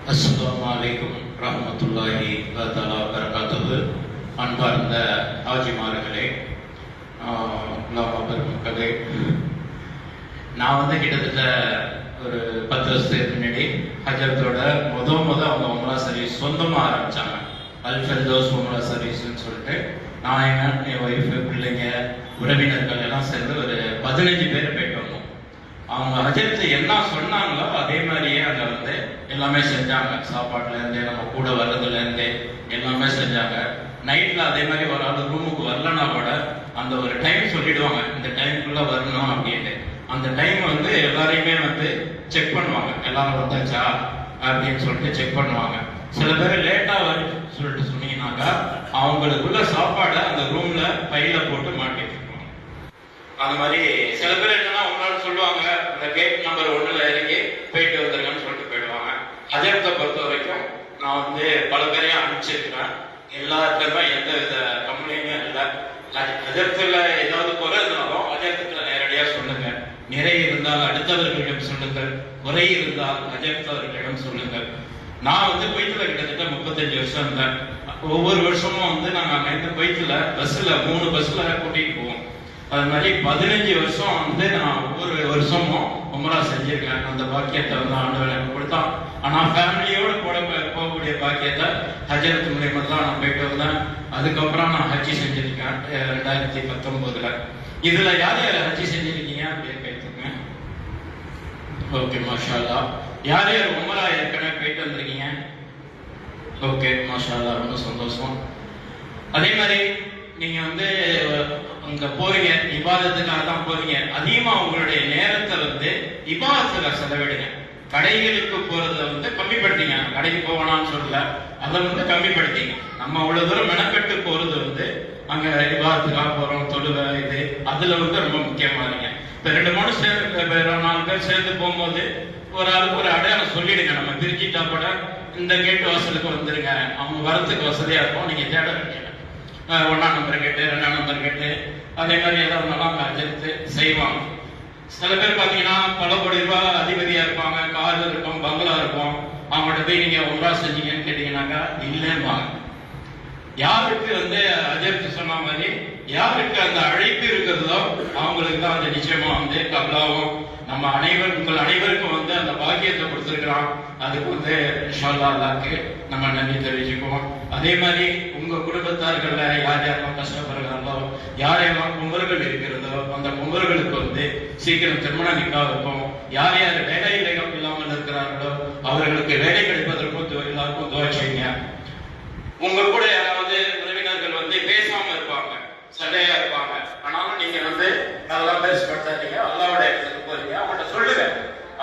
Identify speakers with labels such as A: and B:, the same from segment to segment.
A: அஸ்ஸலாமு அலைக்கும் ரஹ்மத்துல்லாஹி தஆலா வபரகாத்துஹு. அன்பார்ந்த ஆஜிமார்களே, பெருமக்களே, நான் கிட்டத்தட்ட ஒரு 10 வருஷத்துக்கு முன்னாடி ஹஜரத்தோட அவங்க உம்ரா சர்வீஸ் சொந்தமாக ஆரம்பிச்சாங்க. அல் ஃபர்தௌஸ் உம்ரா சர்வீஸ்ன்னு சொல்லிட்டு நான் என் ஒய்ஃபு, பிள்ளைங்க, உறவினர்கள் எல்லாம் சேர்ந்து ஒரு 15 பேர் போயிட்டு வந்தோம். அவங்க ஹஜரத்து என்ன சொன்னாங்களோ அதே மாதிரியே அங்கே எல்லாமே செஞ்சாங்க. சாப்பாட்டுலேருந்து நம்ம கூட வர்றதுலேருந்து எல்லாமே செஞ்சாங்க. நைட்டில் அதே மாதிரி ஒரு ஆள் ரூமுக்கு வரலன்னா கூட அந்த ஒரு டைம் சொல்லிடுவாங்க, இந்த டைமுக்குள்ளே வரணும் அப்படின்ட்டு. அந்த டைம் எல்லாரையுமே செக் பண்ணுவாங்க, எல்லாரும் வந்தாச்சா அப்படின்னு சொல்லிட்டு செக் பண்ணுவாங்க. சில பேர் லேட்டாக வரும் சொல்லிட்டு சொன்னீங்கன்னாக்கா அவங்களுக்குள்ள சாப்பாடை அந்த ரூம்ல பையில போட்டு மாட்டிட்டு இருப்பாங்க. அந்த மாதிரி சில பேர் என்னன்னா உங்களால சொல்லுவாங்க, இந்த கேட் நம்பர் 1ல இறங்கி போயிட்டு வந்துருங்கன்னு சொல்லிட்டு போயிடுவாங்க. ஹஜரத்தை பொறுத்த வரைக்கும் நான் பல பேரையும் அனுப்பிச்சிருக்கிறேன். எல்லாத்துக்குமே எந்த வித கம்ப்ளைண்ட்டும் இல்லை. ஹஜரத்துல ஏதாவது குறை இருந்தாலும் ஹஜரத்துல நேரடியா சொல்லுங்க. நிறை இருந்தால் அடுத்தவர்களிடம் சொல்லுங்கள், குறை இருந்தால் ஹஜரத்தவர்களிடம் சொல்லுங்கள். நான் குவைத்துல கிட்டத்தட்ட 35 வருஷம் இருந்தேன். ஒவ்வொரு வருஷமும் நாங்க அங்க குவைத்துல பஸ்ல 3 பஸ்ல கூட்டிட்டு போவோம். அது மாதிரி 15 வருஷம் நான் ஒவ்வொரு வருஷமும் உம்ரா செஞ்சிருக்கேன். அந்த பாக்கியத்தை ஆண்டவன் எனக்கு கொடுத்தான். ஆனா ஃபேமிலியோட போகக்கூடிய பாக்கியத்தை ஹஜரத் மூலியமா தான் நான் போயிட்டு வந்தேன். அதுக்கப்புறம் நான் ஹஜ்ஜி செஞ்சிருக்கேன் 2019. இதுல யார் யார் ஹஜ்ஜி செஞ்சிருக்கீங்க அப்படின்னு கேட்டுருங்க. ஓகே, மாஷா அல்லாஹ். யார் யார் உம்ரா ஏற்கனவே போயிட்டு வந்திருக்கீங்க? ஓகே, மாஷா அல்லாஹ், ரொம்ப சந்தோஷம். அதே மாதிரி நீங்க அங்க போறீங்க, இபாதத்துக்காக தான் போறீங்க. அதிகமா உங்களுடைய நேரத்தை இபாதத்துல செலவிடுங்க. கடைகளுக்கு போறதை கம்மிப்படுத்திங்க. கடைக்கு போகலாம்னு சொல்லல, அதை கம்மிப்படுத்திங்க. நம்ம அவ்வளவு தூரம் மெனக்கெட்டு போறது அங்க இபாதத்துக்காக போறோம், தொழுவை இது அதுல ரொம்ப முக்கியமா இருங்க. இப்ப 2-3 சேர்ந்து 4 பேர் சேர்ந்து போகும்போது ஒரு ஆளுக்கு ஒரு அடையாளம் சொல்லிடுங்க. நம்ம பிரிச்சுட்டா கூட இந்த கேட்டு வாசலுக்கு வந்துருங்க, அவங்க வரத்துக்கு வசதியா இருக்கும். நீங்க தேட வேண்டிய 1ஆம் நம்பர் கேட்டு 2ஆம் நம்பர் கேட்டு அதே மாதிரி ஏதாவது நல்லா அஜெர்த்து செய்வாங்க. சில பேர் பாத்தீங்கன்னா பல கோடி ரூபாய் அதிபதியா இருப்பாங்க, கார் இருக்கும், பங்களா இருக்கும். அவங்கள்ட்ட போய் நீங்க உம்ரா செஞ்சீங்கன்னு கேட்டீங்கன்னாக்கா இல்லைன்பாங்க. யாருக்கு அஜெர்த்து சொன்ன மாதிரி யாருக்கு அந்த அழைப்பு இருக்கிறதோ அவங்களுக்கு தான் நிச்சயமா கபலாவும் நம்ம உங்கள் அனைவருக்கும் அந்த பாக்கியத்தை கொடுத்துருக்கிறான். அதுக்கு இன்ஷா அல்லாஹ் அல்லாஹ்க்கு நம்ம நன்றி தெரிவிச்சுக்குவோம். அதே மாதிரி உங்க குடும்பத்தார்கள்ல யார் யாரெல்லாம் கஷ்டப்படுறாங்களோ, யாரெல்லாம் குமர்கள் இருக்கிறதோ அந்த குமர்களுக்கு சீக்கிரம் திருமண நிக்கா இருக்கும். யார் யார் வேலை இல்லாமல் இருக்கிறார்களோ அவர்களுக்கு வேலை கிடைப்பதற்கும் எல்லாருக்கும் துவா செய்யுங்க. உங்க கூட யாராவது உறவினர்கள் பேசாம இருப்பாங்க, சண்டையா இருப்பாங்க. ஆனாலும் நீங்க நல்லா பேசப்பட்டாதீங்க. அல்லாஹ்வுடைய இடத்துக்கு போறீங்க, அவங்கள்ட்ட சொல்லுங்க.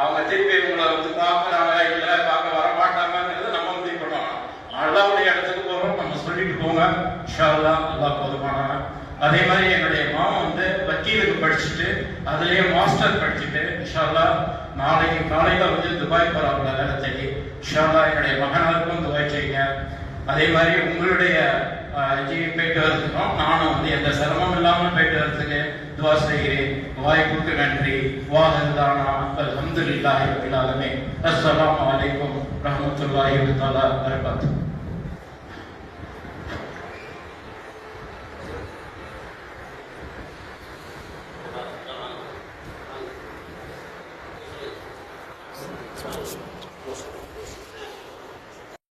A: அவங்க திருப்பி உங்களை பார்க்கறாங்க இல்ல பார்க்க வர மாட்டாங்கிறது நம்ம முடிவு பண்ணுவோம். அல்லாஹ்வுடைய இடத்துக்கு போறோம், நம்ம சொல்லிட்டு போங்க. இன்ஷா அல்லாஹ் அல்லாஹ் போதுமானவன். அதே மாதிரி என்னுடைய மாமன் வக்கீலுக்கு படிச்சுட்டு அதுலயே மாஸ்டர் படிச்சுட்டு இன்ஷா அல்லாஹ் நாளைக்கு காலையில துபாய் போறாங்க வேலை தேடி. இன்ஷா அல்லாஹ் என்னுடைய மகனாருக்கும் துபாய் செய்யுங்க. அதே மாதிரி உங்களுடைய போயிட்டு வரதுக்கும் நானும் எந்த சிரமம் இல்லாமல் போயிட்டு வரதுக்கு துவா செய்கிறேன். வாய்ப்புக்கு நன்றி. வாஹிதானா அல்ஹம்துலில்லாஹி ரப்பில் ஆலமீன். அஸ்ஸலாமு அலைக்கும் ரஹ்மத்துல்லாஹி வபரகாத்துஹு.